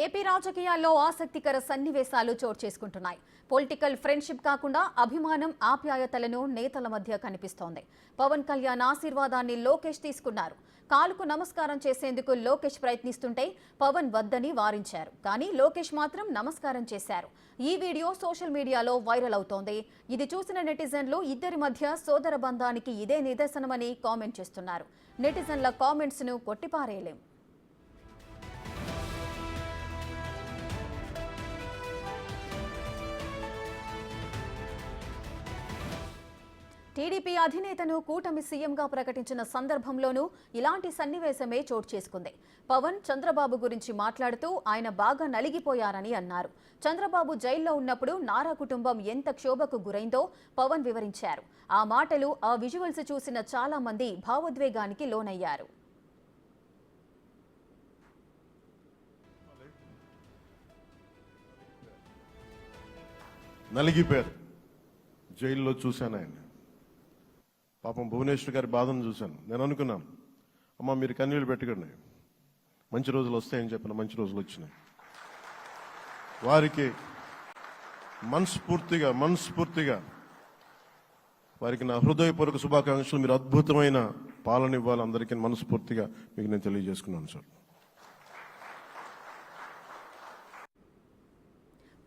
AP రాజకీయాల్లో ఆసక్తికర సన్నివేశాలు చోటు చేసుకుంటున్నాయి. పొలిటికల్ ఫ్రెండ్షిప్ కాకుండా అభిమానం, ఆప్యాయతలను నేతల మధ్య కనిపిస్తోంది. పవన్ కళ్యాణ్ ఆశీర్వాదాన్ని లోకేష్ తీసుకున్నారు. కాలుకు నమస్కారం చేసేందుకు లోకేష్ ప్రయత్నిస్తుంటే పవన్ వద్దని వారించారు. కానీ లోకేష్ మాత్రం నమస్కారం చేశారు. ఈ వీడియో సోషల్ మీడియాలో వైరల్ అవుతోంది. ఇది చూసిన నెటిజన్లు ఇద్దరి మధ్య సోదర బంధానికి ఇదే నిదర్శనమని కామెంట్ చేస్తున్నారు. నెటిజన్ల కామెంట్స్ ను కొట్టిపారేయలేం. టీడీపీ అధినేతను కూటమి సీఎంగా ప్రకటించిన సందర్భంలోనూ ఇలాంటి సన్నివేశమే చోటు చేసుకుంది. పవన్ చంద్రబాబు గురించి మాట్లాడుతూ ఆయన బాగా నలిగిపోయారని అన్నారు. చంద్రబాబు జైల్లో ఉన్నప్పుడు నారా కుటుంబం ఎంత క్షోభకు గురైందో పవన్ వివరించారు. ఆ మాటలు, ఆ విజువల్స్ చూసిన చాలా మంది భావోద్వేగానికి లోనయ్యారు. నలిగిపోయారు. జైల్లో చూశాను ఆయన. పాపం భువనేశ్వర్ గారి బాధను చూశాను. నేను అనుకున్నాను, అమ్మ మీరు కన్నీళ్ళు పెట్టకండి, మంచి రోజులు వస్తాయని చెప్పిన మంచి రోజులు వచ్చినాయి. వారికి మనస్ఫూర్తిగా వారికి నా హృదయపూర్వక శుభాకాంక్షలు. మీరు అద్భుతమైన పాలన ఇవ్వాలి అందరికీ మనస్ఫూర్తిగా మీకు నేను తెలియజేసుకున్నాను సార్.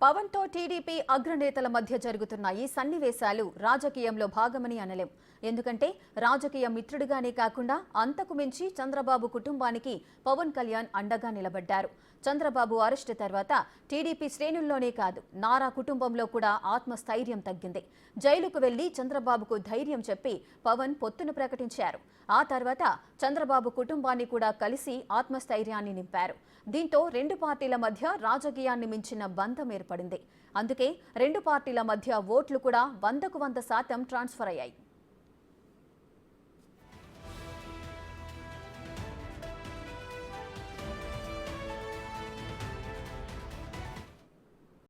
పవన్ తో టీడీపీ అగ్రనేతల మధ్య జరుగుతున్న ఈ సన్నివేశాలు రాజకీయంలో భాగమని అనలేం. ఎందుకంటే రాజకీయ మిత్రుడిగానే కాకుండా అంతకు మించి చంద్రబాబు కుటుంబానికి పవన్ కళ్యాణ్ అండగా నిలబడ్డారు. చంద్రబాబు అరెస్టు తర్వాత టీడీపీ శ్రేణుల్లోనే కాదు, నారా కుటుంబంలో కూడా ఆత్మస్థైర్యం తగ్గింది. జైలుకు వెళ్లి చంద్రబాబుకు ధైర్యం చెప్పి పవన్ పొత్తును ప్రకటించారు. ఆ తర్వాత చంద్రబాబు కుటుంబాన్ని కూడా కలిసి ఆత్మస్థైర్యాన్ని నింపారు. దీంతో రెండు పార్టీల మధ్య రాజకీయాన్ని మించిన బంధం ఏర్పడింది. అందుకే రెండు పార్టీల మధ్య ఓట్లు కూడా 100% ట్రాన్స్ఫర్ అయ్యాయి.